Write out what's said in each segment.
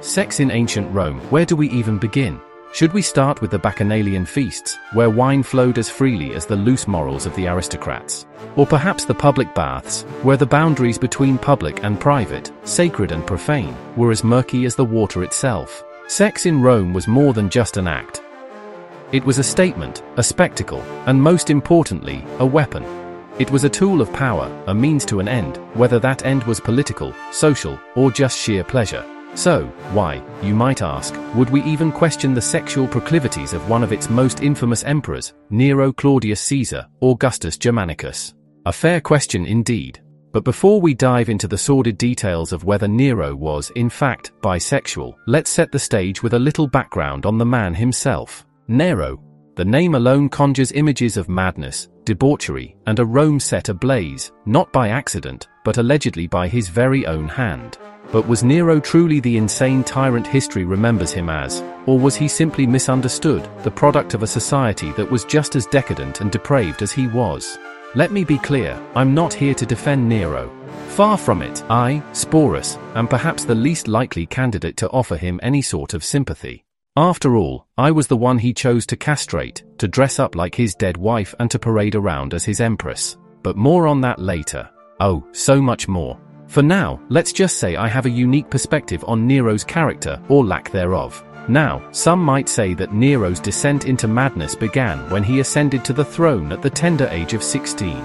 Sex in ancient Rome. Where do we even begin? Should we start with the bacchanalian feasts, where wine flowed as freely as the loose morals of the aristocrats? Or perhaps the public baths, where the boundaries between public and private, sacred and profane, were as murky as the water itself? Sex in Rome was more than just an act. It was a statement, a spectacle, and most importantly, a weapon. It was a tool of power, a means to an end, whether that end was political, social, or just sheer pleasure. So, why, you might ask, would we even question the sexual proclivities of one of its most infamous emperors, Nero Claudius Caesar, Augustus Germanicus? A fair question indeed. But before we dive into the sordid details of whether Nero was, in fact, bisexual, let's set the stage with a little background on the man himself. Nero. The name alone conjures images of madness, debauchery, and a Rome set ablaze, not by accident, but allegedly by his very own hand. But was Nero truly the insane tyrant history remembers him as, or was he simply misunderstood, the product of a society that was just as decadent and depraved as he was? Let me be clear, I'm not here to defend Nero. Far from it. I, Sporus, am perhaps the least likely candidate to offer him any sort of sympathy. After all, I was the one he chose to castrate, to dress up like his dead wife and to parade around as his empress. But more on that later. Oh, so much more. For now, let's just say I have a unique perspective on Nero's character, or lack thereof. Now, some might say that Nero's descent into madness began when he ascended to the throne at the tender age of 16.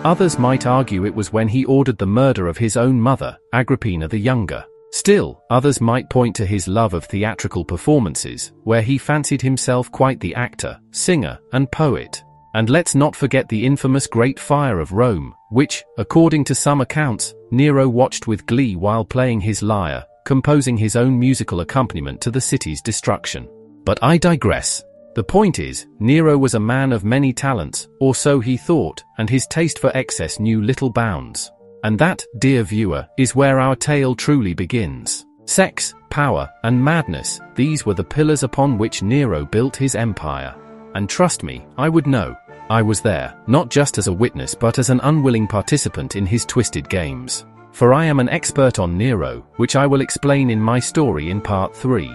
Others might argue it was when he ordered the murder of his own mother, Agrippina the Younger. Still, others might point to his love of theatrical performances, where he fancied himself quite the actor, singer, and poet. And let's not forget the infamous Great Fire of Rome, which, according to some accounts, Nero watched with glee while playing his lyre, composing his own musical accompaniment to the city's destruction. But I digress. The point is, Nero was a man of many talents, or so he thought, and his taste for excess knew little bounds. And that, dear viewer, is where our tale truly begins. Sex, power, and madness, these were the pillars upon which Nero built his empire. And trust me, I would know. I was there, not just as a witness but as an unwilling participant in his twisted games. For I am an expert on Nero, which I will explain in my story in part 3.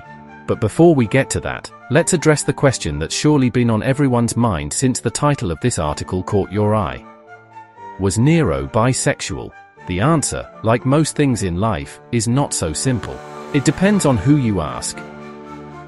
But before we get to that, let's address the question that's surely been on everyone's mind since the title of this article caught your eye. Was Nero bisexual? The answer, like most things in life, is not so simple. It depends on who you ask,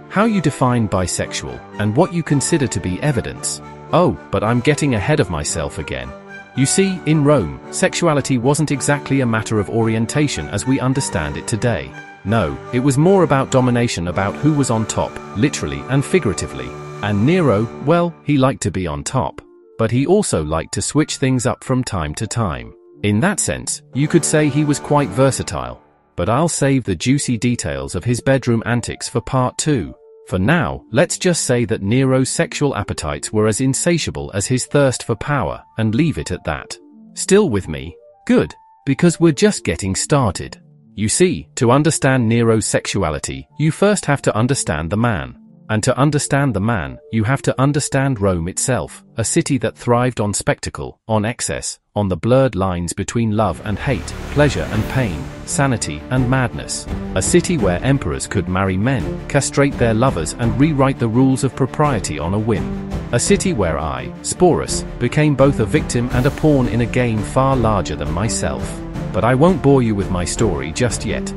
how you define bisexual, and what you consider to be evidence. Oh, but I'm getting ahead of myself again. You see, in Rome, sexuality wasn't exactly a matter of orientation as we understand it today. No, it was more about domination, about who was on top, literally and figuratively. And Nero, well, he liked to be on top. But he also liked to switch things up from time to time. In that sense, you could say he was quite versatile. But I'll save the juicy details of his bedroom antics for part 2. For now, let's just say that Nero's sexual appetites were as insatiable as his thirst for power, and leave it at that. Still with me? Good, because we're just getting started. You see, to understand Nero's sexuality, you first have to understand the man. And to understand the man, you have to understand Rome itself, a city that thrived on spectacle, on excess, on the blurred lines between love and hate, pleasure and pain, sanity and madness. A city where emperors could marry men, castrate their lovers and rewrite the rules of propriety on a whim. A city where I, Sporus, became both a victim and a pawn in a game far larger than myself. But I won't bore you with my story just yet.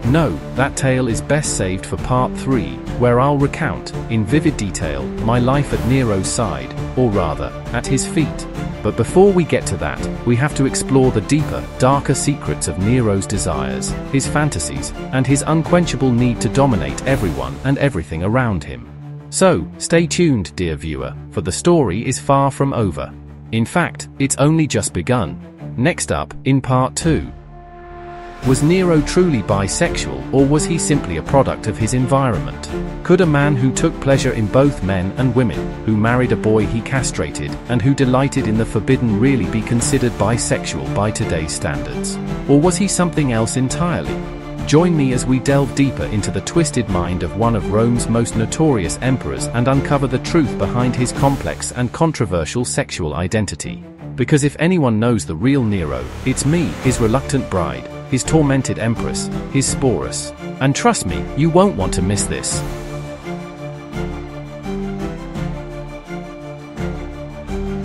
No, that tale is best saved for part 3, where I'll recount, in vivid detail, my life at Nero's side, or rather, at his feet. But before we get to that, we have to explore the deeper, darker secrets of Nero's desires, his fantasies, and his unquenchable need to dominate everyone and everything around him. So, stay tuned, dear viewer, for the story is far from over. In fact, it's only just begun. Next up, in part 2. Was Nero truly bisexual, or was he simply a product of his environment? Could a man who took pleasure in both men and women, who married a boy he castrated, and who delighted in the forbidden really be considered bisexual by today's standards? Or was he something else entirely? Join me as we delve deeper into the twisted mind of one of Rome's most notorious emperors and uncover the truth behind his complex and controversial sexual identity. Because if anyone knows the real Nero, it's me, his reluctant bride. his tormented empress, his Sporus. And trust me, you won't want to miss this.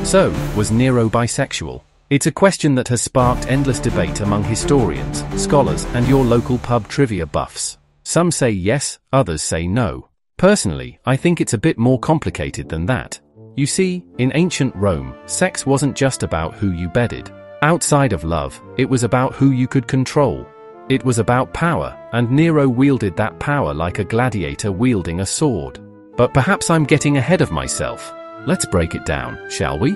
So, was Nero bisexual? It's a question that has sparked endless debate among historians, scholars, and your local pub trivia buffs. Some say yes, others say no. Personally, I think it's a bit more complicated than that. You see, in ancient Rome, sex wasn't just about who you bedded. Outside of love, it was about who you could control. It was about power, and Nero wielded that power like a gladiator wielding a sword. But perhaps I'm getting ahead of myself. Let's break it down, shall we?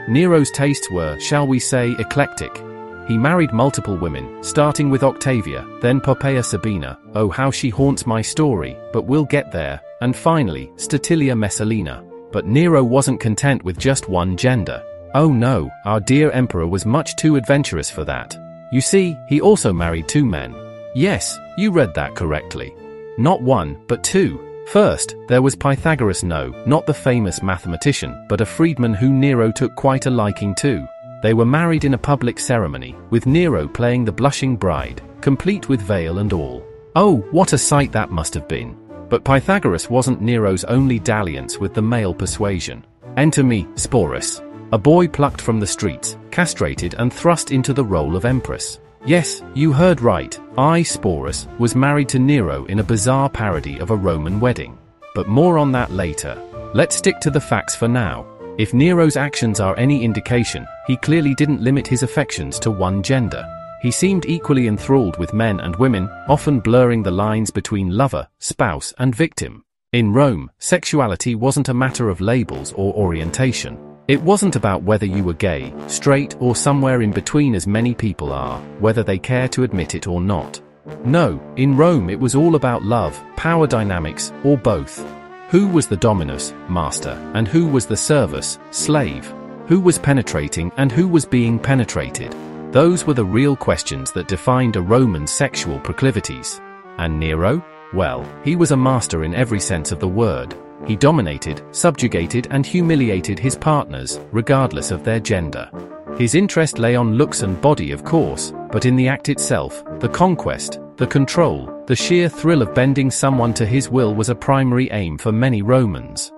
Nero's tastes were, shall we say, eclectic. He married multiple women, starting with Octavia, then Poppaea Sabina, oh how she haunts my story, but we'll get there, and finally, Statilia Messalina. But Nero wasn't content with just one gender. Oh no, our dear emperor was much too adventurous for that. You see, he also married 2 men. Yes, you read that correctly. Not 1, but 2. First, there was Pythagoras, no, not the famous mathematician, but a freedman who Nero took quite a liking to. They were married in a public ceremony, with Nero playing the blushing bride, complete with veil and all. Oh, what a sight that must have been. But Pythagoras wasn't Nero's only dalliance with the male persuasion. Enter me, Sporus. A boy plucked from the streets, castrated and thrust into the role of empress. Yes, you heard right, I, Sporus, was married to Nero in a bizarre parody of a Roman wedding. But more on that later. Let's stick to the facts for now. If Nero's actions are any indication, he clearly didn't limit his affections to one gender. He seemed equally enthralled with men and women, often blurring the lines between lover, spouse, and victim. In Rome, sexuality wasn't a matter of labels or orientation. It wasn't about whether you were gay, straight, or somewhere in between as many people are, whether they care to admit it or not. No, in Rome it was all about love, power dynamics, or both. Who was the dominus, master, and who was the servus, slave? Who was penetrating and who was being penetrated? Those were the real questions that defined a Roman's sexual proclivities. And Nero? Well, he was a master in every sense of the word. He dominated, subjugated, and humiliated his partners, regardless of their gender. His interest lay on looks and body, of course, but in the act itself, the conquest, the control, the sheer thrill of bending someone to his will was a primary aim for many Romans.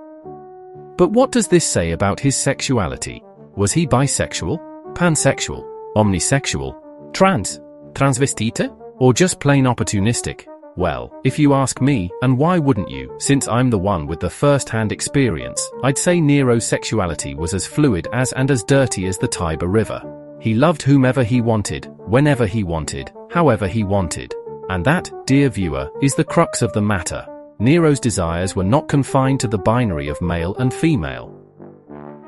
But what does this say about his sexuality? Was he bisexual, pansexual, omnisexual, transvestite, or just plain opportunistic? Well, if you ask me, and why wouldn't you, since I'm the one with the first-hand experience, I'd say Nero's sexuality was as fluid as and as dirty as the Tiber River. He loved whomever he wanted, whenever he wanted, however he wanted. And that, dear viewer, is the crux of the matter. Nero's desires were not confined to the binary of male and female.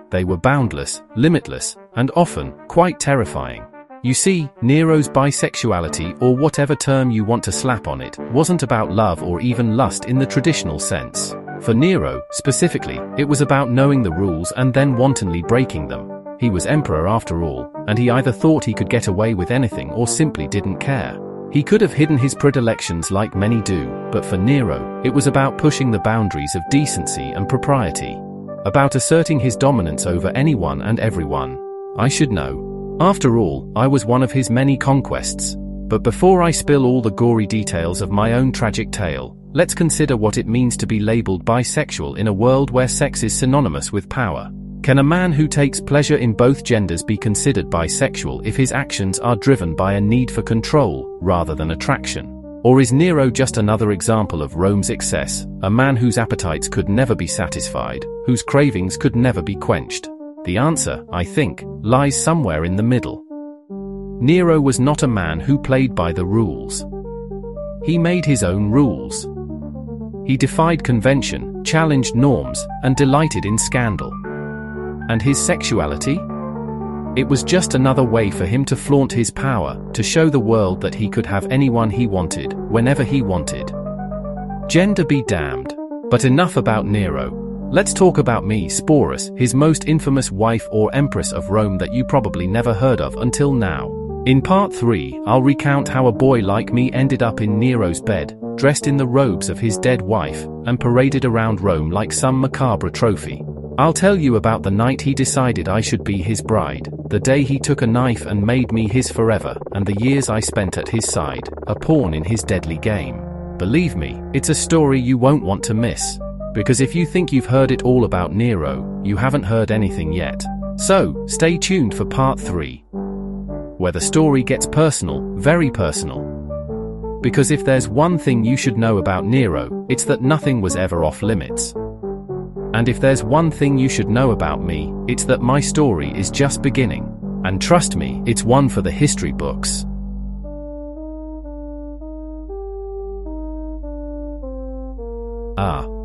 They were boundless, limitless, and often, quite terrifying. You see, Nero's bisexuality, or whatever term you want to slap on it, wasn't about love or even lust in the traditional sense. For Nero, specifically, it was about knowing the rules and then wantonly breaking them. He was emperor after all, and he either thought he could get away with anything or simply didn't care. He could have hidden his predilections like many do, but for Nero, it was about pushing the boundaries of decency and propriety. About asserting his dominance over anyone and everyone. I should know. After all, I was one of his many conquests. But before I spill all the gory details of my own tragic tale, let's consider what it means to be labeled bisexual in a world where sex is synonymous with power. Can a man who takes pleasure in both genders be considered bisexual if his actions are driven by a need for control, rather than attraction? Or is Nero just another example of Rome's excess, a man whose appetites could never be satisfied, whose cravings could never be quenched? The answer, I think, lies somewhere in the middle. Nero was not a man who played by the rules. He made his own rules. He defied convention, challenged norms, and delighted in scandal. And his sexuality? It was just another way for him to flaunt his power, to show the world that he could have anyone he wanted, whenever he wanted. Gender be damned. But enough about Nero. Let's talk about me, Sporus, his most infamous wife or empress of Rome that you probably never heard of until now. In part 3, I'll recount how a boy like me ended up in Nero's bed, dressed in the robes of his dead wife, and paraded around Rome like some macabre trophy. I'll tell you about the night he decided I should be his bride, the day he took a knife and made me his forever, and the years I spent at his side, a pawn in his deadly game. Believe me, it's a story you won't want to miss. Because if you think you've heard it all about Nero, you haven't heard anything yet. So, stay tuned for part 3. Where the story gets personal, very personal. Because if there's one thing you should know about Nero, it's that nothing was ever off limits. And if there's one thing you should know about me, it's that my story is just beginning. And trust me, it's one for the history books.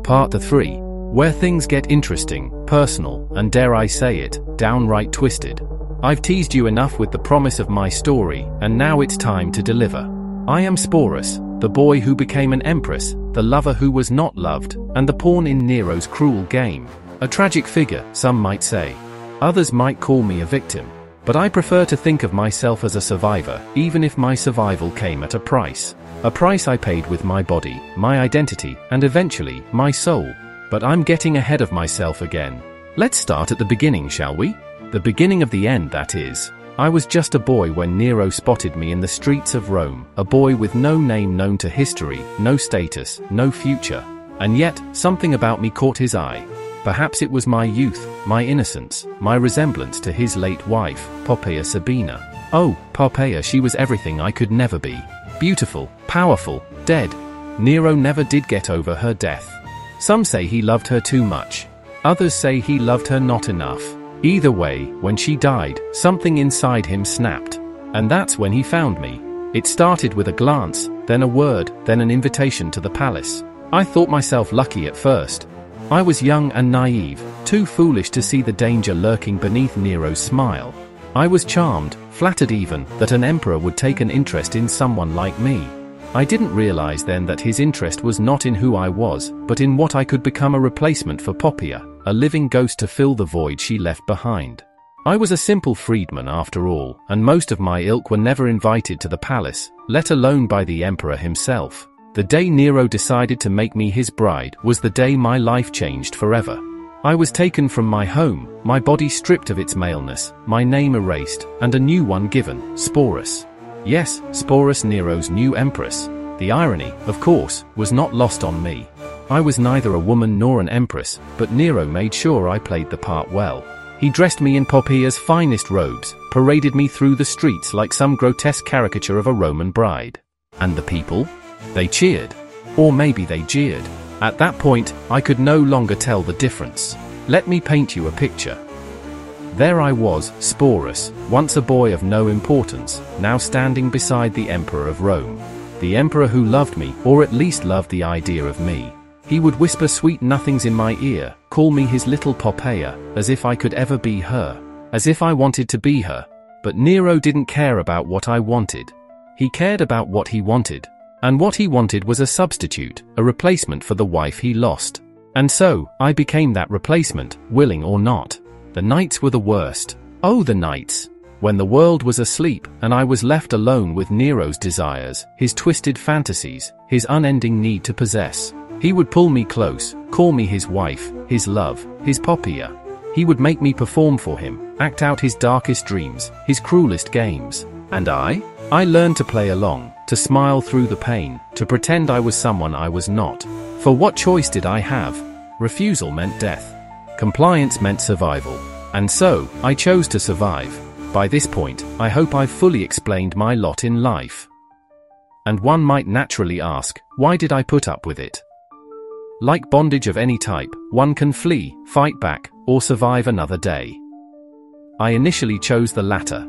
Part 3. Where things get interesting, personal, and dare I say it, downright twisted. I've teased you enough with the promise of my story, and now it's time to deliver. I am Sporus, the boy who became an empress, the lover who was not loved, and the pawn in Nero's cruel game. A tragic figure, some might say. Others might call me a victim. But I prefer to think of myself as a survivor, even if my survival came at a price. A price I paid with my body, my identity, and eventually, my soul. But I'm getting ahead of myself again. Let's start at the beginning, shall we? The beginning of the end, that is. I was just a boy when Nero spotted me in the streets of Rome, a boy with no name known to history, no status, no future. And yet, something about me caught his eye. Perhaps it was my youth, my innocence, my resemblance to his late wife, Poppaea Sabina. Oh, Poppaea, she was everything I could never be. Beautiful, powerful, dead. Nero never did get over her death. Some say he loved her too much. Others say he loved her not enough. Either way, when she died, something inside him snapped. And that's when he found me. It started with a glance, then a word, then an invitation to the palace. I thought myself lucky at first. I was young and naive, too foolish to see the danger lurking beneath Nero's smile. I was charmed, flattered even, that an emperor would take an interest in someone like me. I didn't realize then that his interest was not in who I was, but in what I could become, a replacement for Poppaea, a living ghost to fill the void she left behind. I was a simple freedman after all, and most of my ilk were never invited to the palace, let alone by the emperor himself. The day Nero decided to make me his bride was the day my life changed forever. I was taken from my home, my body stripped of its maleness, my name erased, and a new one given, Sporus. Yes, Sporus, Nero's new empress. The irony, of course, was not lost on me. I was neither a woman nor an empress, but Nero made sure I played the part well. He dressed me in Poppaea's finest robes, paraded me through the streets like some grotesque caricature of a Roman bride. And the people? They cheered. Or maybe they jeered. At that point, I could no longer tell the difference. Let me paint you a picture. There I was, Sporus, once a boy of no importance, now standing beside the Emperor of Rome. The Emperor who loved me, or at least loved the idea of me. He would whisper sweet nothings in my ear, call me his little Poppaea, as if I could ever be her. As if I wanted to be her. But Nero didn't care about what I wanted. He cared about what he wanted. And what he wanted was a substitute, a replacement for the wife he lost. And so, I became that replacement, willing or not. The nights were the worst. Oh, the nights! When the world was asleep, and I was left alone with Nero's desires, his twisted fantasies, his unending need to possess. He would pull me close, call me his wife, his love, his Poppaea. He would make me perform for him, act out his darkest dreams, his cruelest games. And I learned to play along, to smile through the pain, to pretend I was someone I was not. For what choice did I have? Refusal meant death. Compliance meant survival. And so, I chose to survive. By this point, I hope I've fully explained my lot in life. And one might naturally ask, why did I put up with it? Like bondage of any type, one can flee, fight back, or survive another day. I initially chose the latter.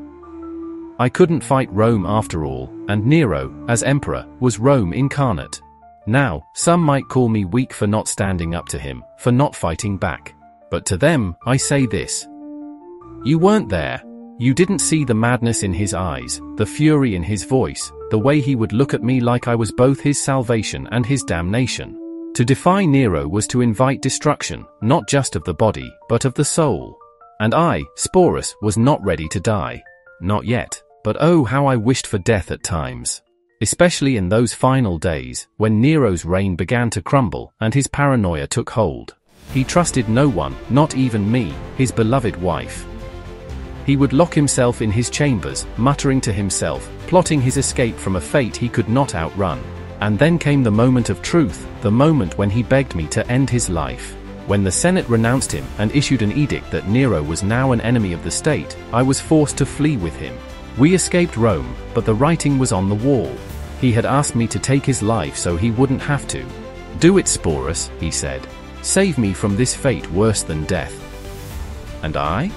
I couldn't fight Rome after all, and Nero, as emperor, was Rome incarnate. Now, some might call me weak for not standing up to him, for not fighting back. But to them, I say this. You weren't there. You didn't see the madness in his eyes, the fury in his voice, the way he would look at me like I was both his salvation and his damnation. To defy Nero was to invite destruction, not just of the body, but of the soul. And I, Sporus, was not ready to die. Not yet. But oh, how I wished for death at times. Especially in those final days, when Nero's reign began to crumble, and his paranoia took hold. He trusted no one, not even me, his beloved wife. He would lock himself in his chambers, muttering to himself, plotting his escape from a fate he could not outrun. And then came the moment of truth, the moment when he begged me to end his life. When the Senate renounced him and issued an edict that Nero was now an enemy of the state, I was forced to flee with him. We escaped Rome, but the writing was on the wall. He had asked me to take his life so he wouldn't have to. "Do it, Sporus," he said. "Save me from this fate worse than death." And I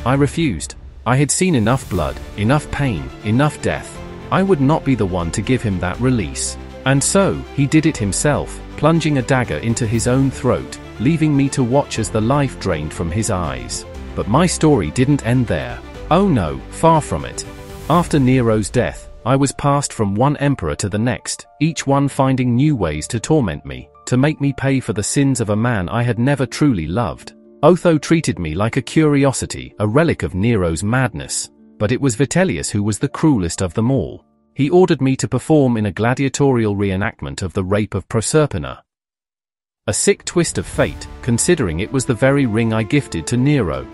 refused. I had seen enough blood, enough pain, enough death. I would not be the one to give him that release. And so, he did it himself, plunging a dagger into his own throat, leaving me to watch as the life drained from his eyes. But my story didn't end there. Oh no, far from it. After Nero's death, I was passed from one emperor to the next, each one finding new ways to torment me, to make me pay for the sins of a man I had never truly loved. Otho treated me like a curiosity, a relic of Nero's madness. But it was Vitellius who was the cruelest of them all. He ordered me to perform in a gladiatorial reenactment of the rape of Proserpina. A sick twist of fate, considering it was the very ring I gifted to Nero.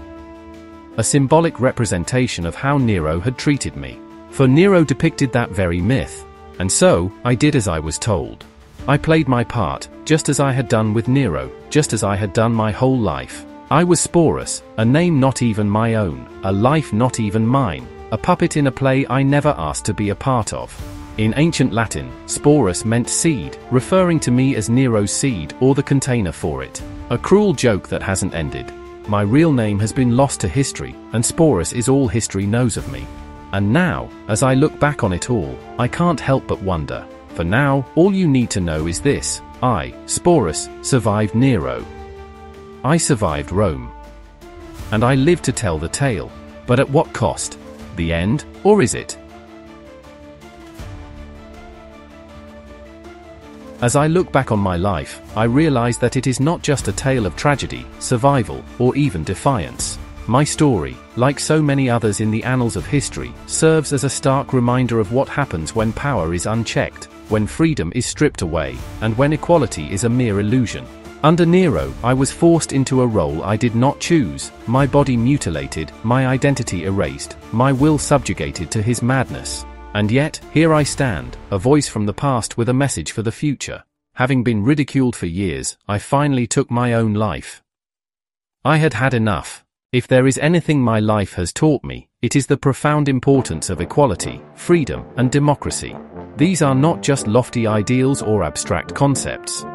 A symbolic representation of how Nero had treated me. For Nero depicted that very myth. And so, I did as I was told. I played my part, just as I had done with Nero, just as I had done my whole life. I was Sporus, a name not even my own, a life not even mine, a puppet in a play I never asked to be a part of. In ancient Latin, Sporus meant seed, referring to me as Nero's seed or the container for it. A cruel joke that hasn't ended. My real name has been lost to history, and Sporus is all history knows of me. And now, as I look back on it all, I can't help but wonder. For now, all you need to know is this: I, Sporus, survived Nero. I survived Rome. And I live to tell the tale. But at what cost? The end, or is it? As I look back on my life, I realize that it is not just a tale of tragedy, survival, or even defiance. My story, like so many others in the annals of history, serves as a stark reminder of what happens when power is unchecked, when freedom is stripped away, and when equality is a mere illusion. Under Nero, I was forced into a role I did not choose, my body mutilated, my identity erased, my will subjugated to his madness. And yet, here I stand, a voice from the past with a message for the future. Having been ridiculed for years, I finally took my own life. I had had enough. If there is anything my life has taught me, it is the profound importance of equality, freedom, and democracy. These are not just lofty ideals or abstract concepts.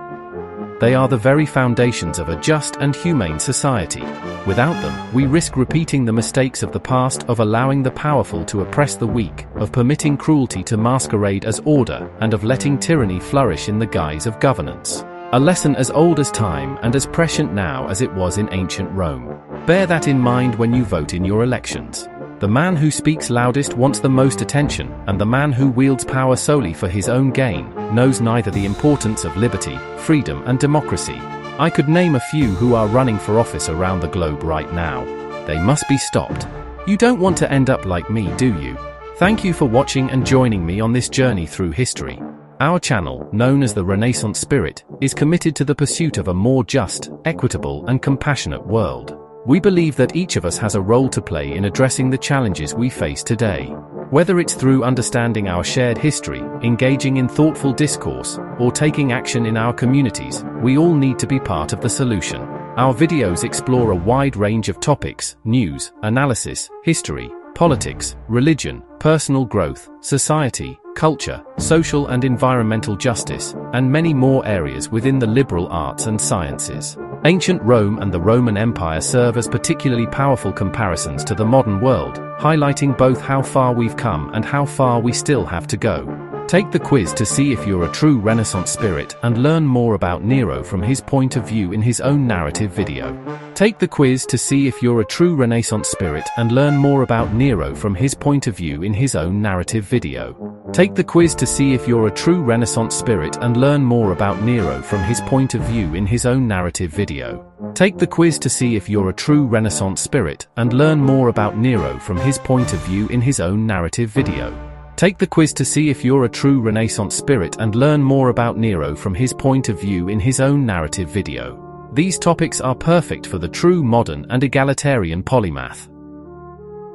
They are the very foundations of a just and humane society. Without them, we risk repeating the mistakes of the past, of allowing the powerful to oppress the weak, of permitting cruelty to masquerade as order, and of letting tyranny flourish in the guise of governance. A lesson as old as time and as prescient now as it was in ancient Rome. Bear that in mind when you vote in your elections. The man who speaks loudest wants the most attention, and the man who wields power solely for his own gain knows neither the importance of liberty, freedom, and democracy. I could name a few who are running for office around the globe right now. They must be stopped. You don't want to end up like me, do you? Thank you for watching and joining me on this journey through history. Our channel, known as the Renaissance Spirit, is committed to the pursuit of a more just, equitable, and compassionate world. We believe that each of us has a role to play in addressing the challenges we face today. Whether it's through understanding our shared history, engaging in thoughtful discourse, or taking action in our communities, we all need to be part of the solution. Our videos explore a wide range of topics: news, analysis, history, politics, religion, personal growth, society, culture, social and environmental justice, and many more areas within the liberal arts and sciences. Ancient Rome and the Roman Empire serve as particularly powerful comparisons to the modern world, highlighting both how far we've come and how far we still have to go. Take the quiz to see if you're a true Renaissance spirit and learn more about Nero from his point of view in his own narrative video. Take the quiz to see if you're a true Renaissance spirit and learn more about Nero from his point of view in his own narrative video. Take the quiz to see if you're a true Renaissance spirit and learn more about Nero from his point of view in his own narrative video. Take the quiz to see if you're a true Renaissance spirit and learn more about Nero from his point of view in his own narrative video. Take the quiz to see if you're a true Renaissance spirit and learn more about Nero from his point of view in his own narrative video. These topics are perfect for the true modern and egalitarian polymath.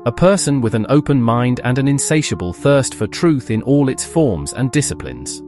A person with an open mind and an insatiable thirst for truth in all its forms and disciplines.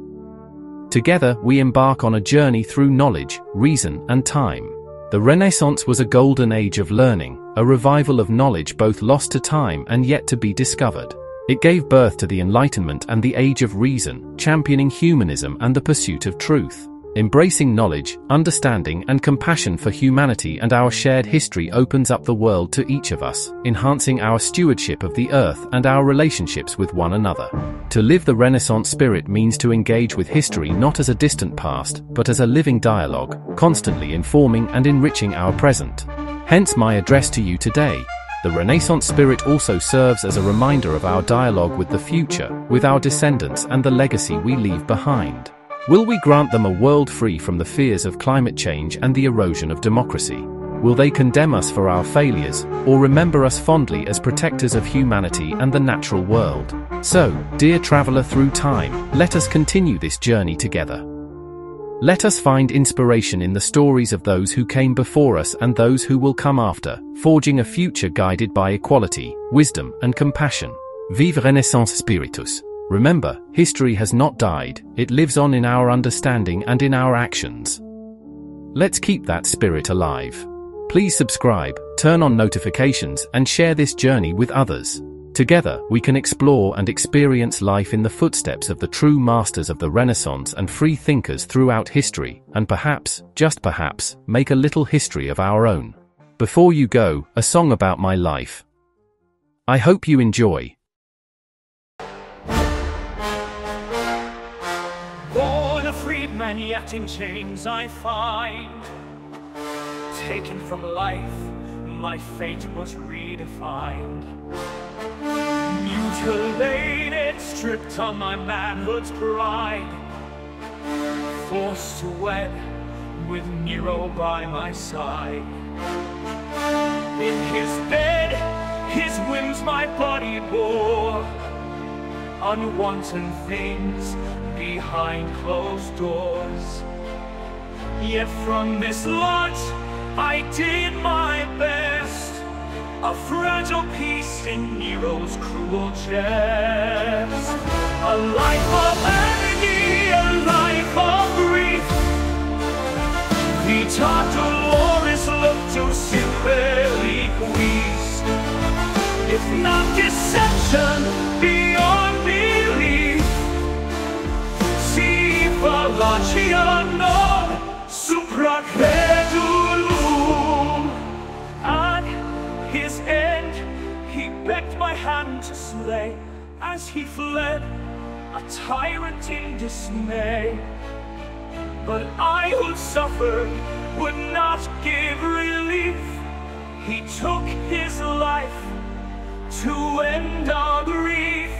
Together, we embark on a journey through knowledge, reason, and time. The Renaissance was a golden age of learning, a revival of knowledge both lost to time and yet to be discovered. It gave birth to the Enlightenment and the Age of Reason, championing humanism and the pursuit of truth. Embracing knowledge, understanding, and compassion for humanity and our shared history opens up the world to each of us, enhancing our stewardship of the earth and our relationships with one another. To live the Renaissance spirit means to engage with history not as a distant past, but as a living dialogue, constantly informing and enriching our present. Hence my address to you today. The Renaissance spirit also serves as a reminder of our dialogue with the future, with our descendants and the legacy we leave behind. Will we grant them a world free from the fears of climate change and the erosion of democracy? Will they condemn us for our failures, or remember us fondly as protectors of humanity and the natural world? So, dear traveler through time, let us continue this journey together. Let us find inspiration in the stories of those who came before us and those who will come after, forging a future guided by equality, wisdom, and compassion. Vive Renaissance Spiritus! Remember, history has not died, it lives on in our understanding and in our actions. Let's keep that spirit alive. Please subscribe, turn on notifications, and share this journey with others. Together, we can explore and experience life in the footsteps of the true masters of the Renaissance and free thinkers throughout history, and perhaps, just perhaps, make a little history of our own. Before you go, a song about my life. I hope you enjoy. Born a freedman, yet in chains I find. Taken from life, my fate was redefined. Mutilated, stripped on my manhood's pride. Forced to wed, with Nero by my side. In his bed, his whims my body bore. Unwanted things behind closed doors. Yet from this lot, I did my best. A fragile piece in Nero's cruel chest. A life of agony, a life of grief. Pythagoras looked to simply queeze. If not deception, beyond belief. Si fallacia non supra credulum. At his end, he begged my hand to slay. As he fled, a tyrant in dismay. But I who suffered would not give relief. He took his life to end our grief.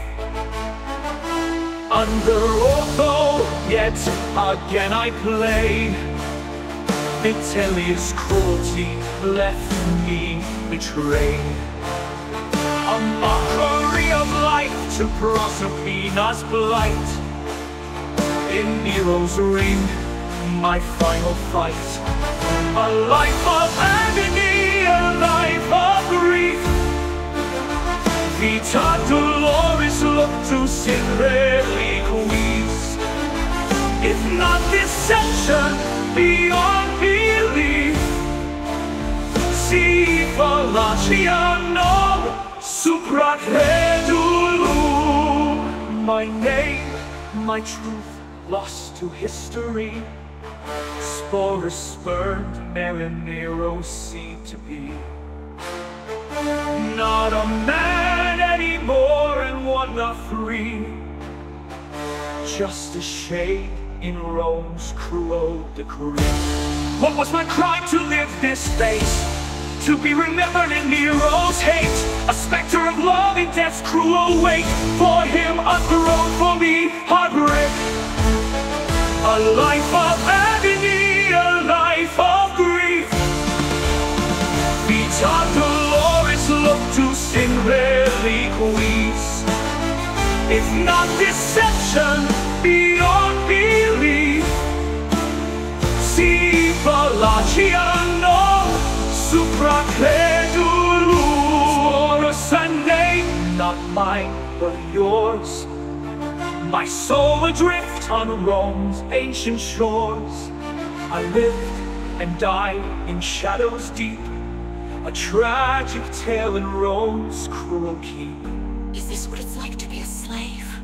Under oath, yet again I played. Vitellius' cruelty left me betrayed. A mockery of life to Proserpina's blight. In Nero's ring, my final fight. A life of agony, a life of grief. Pythagoras looked to sin reliquis. If not deception, beyond belief. Si fallacia non supra credulum. My name, my truth, lost to history. Sporus spurned, Nero seemed to be. Not a man anymore and one not free. Just a shade in Rome's cruel decree. What was my crime to live this space? To be remembered in Nero's hate. A specter of love in death's cruel wake. For him ungrown, for me heartbreak. A life of agony, a life of grief. Pythagoras looked to sin reliquis. If not deception, beyond belief. Si Fallaciano, supra credulum. Sporus a name, not mine, but yours. My soul adrift on Rome's ancient shores. I lived and died in shadows deep, a tragic tale in Rome's cruel keep. Is this what it's like to be a slave?